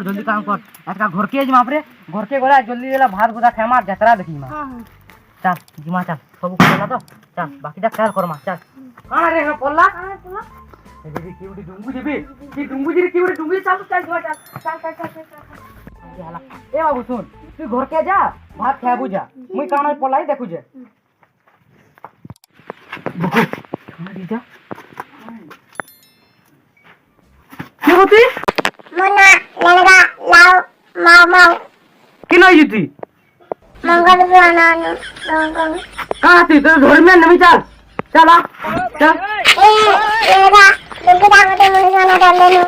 कर जल्दी काम कर एटका घर के जमा रे घर के गला जल्दी देला भात बुदा खामा जतरा देखी मा चल जिमा चल सब करला तो चल बाकीटा काल करमा चल काना रे पल्ला दीदी की उडी डुंगू जेबी की डुंगू जी की उडी डुंगू चल चल जिमा चल हाला ए बाबू सुन तू घर के जा भात खाबू जा मुई काना पल्लाई देखु जे बकु खाना दी जा কি হতি মনা লেনগা লাউ মাউ মাউ কি নই জুতি মঙ্গল বানানো মঙ্গল কাতি তো ধর্মে নমি চল চলা চল এরা দুগা মতে মনে ডালেনো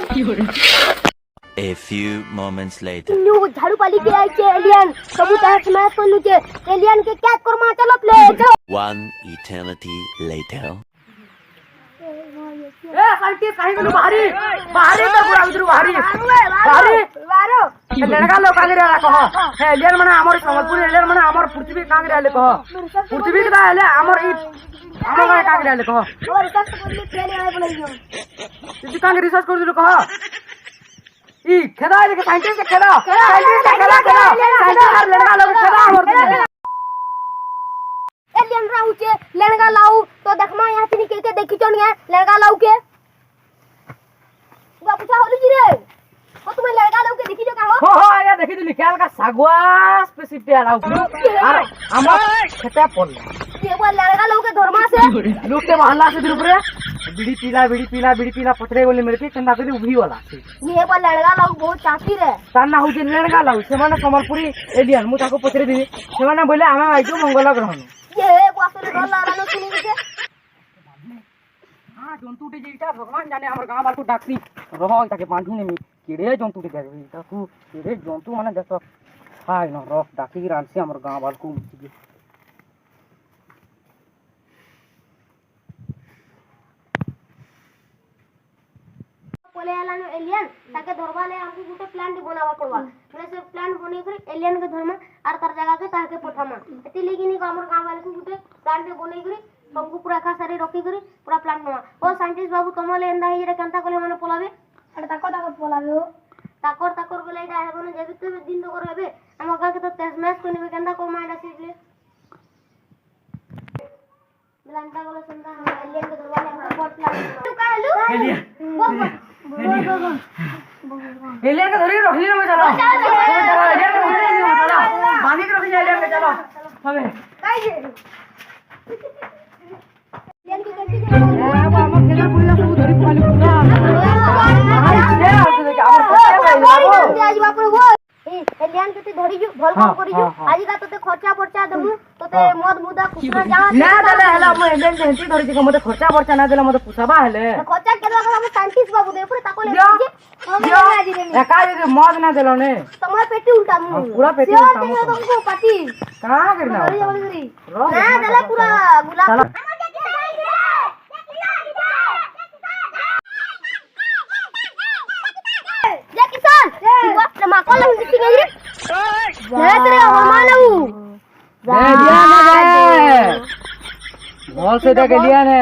A few moments later new झाड़ू पाली के आई के एलियन सबू तहस मैच कर लुचे एलियन के क्या करमा चलो प्ले चलो one eternity later ए साइटी काहे गलु बाहरी बाहरी तो पूरा उधर बाहरी बाहरी वारो लड़का लोग कागे रे कह हे एलियन माने हमर संबलपुर एलियन माने हमर पृथ्वी कागे रे कह पृथ्वी का हेले हमर ई हमर गाय कागे रे कह और रिसर्च कर ले प्ले आए बोलियो तू कागे रिसर्च कर दिलो कह ई खेदा के साइंटिस्ट के खेदा साइंटिस्ट हर लड़का लोग खेदा हमर एलियन राहु के लड़का लाऊ तो देखमा यहां से निकल के देखी चोनिया लड़का लाऊ के बाबूसा होली जी रे ओ तुम लड़का लाऊ के देखी जो का हो हो आया देखी दिली खेल का सागवास पे सिटे आला और हमर खेता पड़ल ये वो लड़का लाऊ के धर्मा से लोग के मोहल्ला से दिन ऊपर बीड़ी पीला पचरे बोले मेरे के चंदा करी उभी वाला ये वो लड़का लाऊ बहुत चाहती रे ताना हो जे लड़का लाऊ से माने संबलपुरी एलियन मु ताको पचरे दिनी से माने बोले आमा आइजो मंगल ग्रह ये वासले डर लानो सुनी के हां जंतु उठे जेटा भगवान जाने हमर गांव वाला को डाक्सी रहो ताके बांधी ने केड़े जंतु उठे गए ताकू केड़े जंतु माने देखो हाय न रख डाकी रानसी हमर गांव वाला को बोले आलानो एलियन ताके धरवाले हमको गुटे प्लान बनावा पड़वा माने से प्लान बने करे एलियन के धर्म आर तार जगह के ताके पठामा एती लेकिन हमर गांव वाले को गुटे प्लान के बने करे हमको पूरा खा सारी रखी करे पूरा प्लान नवा ओ साइंटिस्ट बाबू तमले एंदा ही रे कांता कोले माने पलावे अरे ताको पलावे हो ताकोर बोले एटा हेबन जेबि तो दिन तो करबे हम गांव के तो तेज मैच कोने केंदा को माइडा सीले मिलंता बोले संता हम एलियन के धरवाले हम बहुत प्लान तू कहलू एलियन एलियन के धरी रखली में चलो एलियन के धरी चलो बांधी के रखी एलियन के चलो हमें काई जे एलियन के कैसे ए बा हम खेला पुला सब धरी पाली पूरा हां दे आते देख हमर खर्चा आज बाप रे वो एलियन के ते धरी जो भल काम करी जो आज का तो खर्चा पर्चा दमु तो ते मद मुदा कुछ जा ना देले हला हम एलियन के हंती धरी के मते खर्चा पर्चा ना देले मते पुछाबा हेले खर्चा केला हम साइंटिस्ट बाबू दे पूरे ताको ले जे हम आज रे एका जे मद ना देलो ने तुम्हारे पेटी उल्टा मु पूरा पेटी उल्टा मु तुमको पाटी कहां करना ना देला पूरा गुलाब ये किसान तू बाप मा को लंग दिखी गई रे तेरे हमानू दे दिया ना बोल से दे लिया ने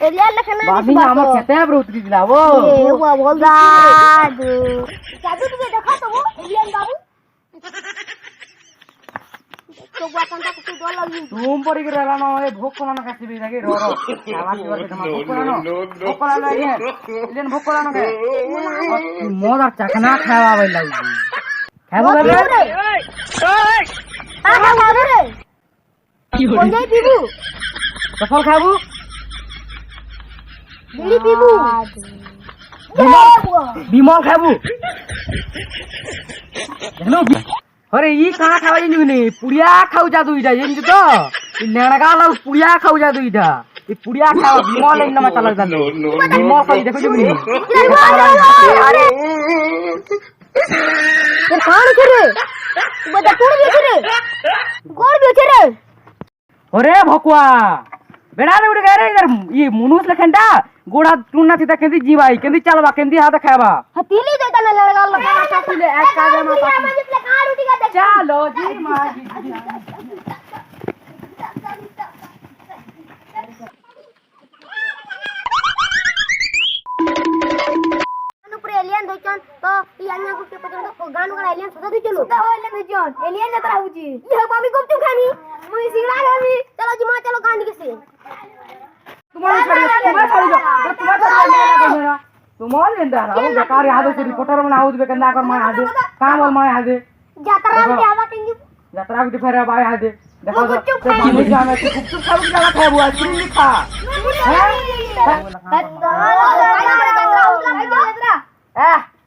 एलियन लखना बाबी हमर खेते पर उतरी दिला वो ए हुआ बोल जादू तुझे देखा तो वो एलियन बाबू तो बातंता को डर लगी तुम पड़ी के रहला ना ए भोक कोला ना कासी भी लागे रो आवाज के बारे में भोक कोला ना ये एलियन भोक कोला ना के मोर चखना खावा बे लागी खाबो रे आ खा रे कौन जाई पीबू सफल खाबू बीड़ी पीबू बिमल खाबू हेलो अरे ई कहां खावा जिन ने पुड़िया खाऊ जा दुईटा जिन तो ई नेणगा ला पुड़िया खाऊ जा दुईटा ई पुड़िया खावा बिमल इन में चला जालो बिमल कोई देखो जो अरे ये कहां रे बड़ा टूट गई रे गोड़ भी रे अरे भकुआ बेड़ा रे उड़ गए रे इधर ये मुनुस लखंडा गोड़ा टूना थी केंदी जीवाई केंदी चलबा केंदी हाथ खाबा हतीली देता न लड़का लगा हतीली एक कागे में कहां उठी का चलो जी मां जी एलियन दोचन तो ई अन्य को के पकड़ जल्दी चलो ता होइले न जन एलियन जतरा होची ये मामी गुपचुप खानी मुई सिंगड़ा खानी चलो जिमा चलो कांड के से तुम्हारे छोड़ जाओ तुम्हारे लेंदा रहा वो बेकार याद से रिपोर्टर बना हो बेकंदा कर मां आदे काम और मां आदे जतरा में आवा टिंगी यात्रा के फेर अब आए आदे देखो तो मामी जाने की गुपचुप खा के लगा खाए बुआ चिल्ली खा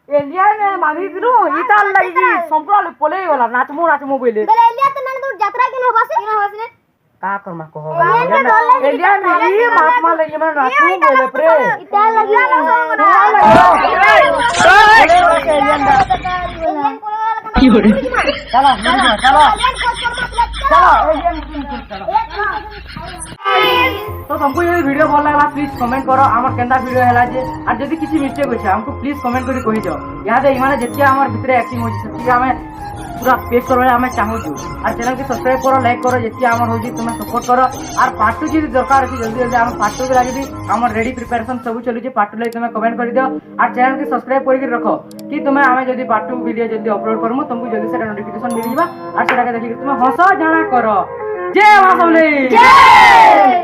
एलियन मामी दिनु इताल लगी संपूर्ण पोले वाला नाचमो बोले बेले एलिया तो नन दूर यात्रा के न बसे का कर मा कहो एलियन ये महात्मा लगी मैं नाचू बोले प्रे इता लगी चलो चलो तो तुमको ये वीडियो भल लगा प्लीज कमेंट करो आमर केंदा वीडियो हैला जे और जदी किसी मिस्टेक होছে हमको प्लीज कमेंट करी कहि जाओ यहाँ दे माने जेतिया हमर भितरे एक्टिंग होछि सेतिया हमें पूरा पेश करबे हमें चाहू छु और चैनल के सब्सक्राइब करो लाइक करो जेतिया हमर होछि तुम सपोर्ट करो और पार्ट 2 जी दरकार अछि जल्दी जल्दी हम पार्ट 2 के लागि भी हमर रेडी प्रिपरेशन सब चलु छै पार्ट 2 लागि तुम कमेंट कर दियो और चैनल के सब्सक्राइब करि रखो कि तुम हमें जदी पार्ट 2 वीडियो जल्दी अपलोड करमु तुमको जल्दी से नोटिफिकेशन मिल जिबा और सेटा के देखि तुम हंसो जाना करो जय मां सबले जय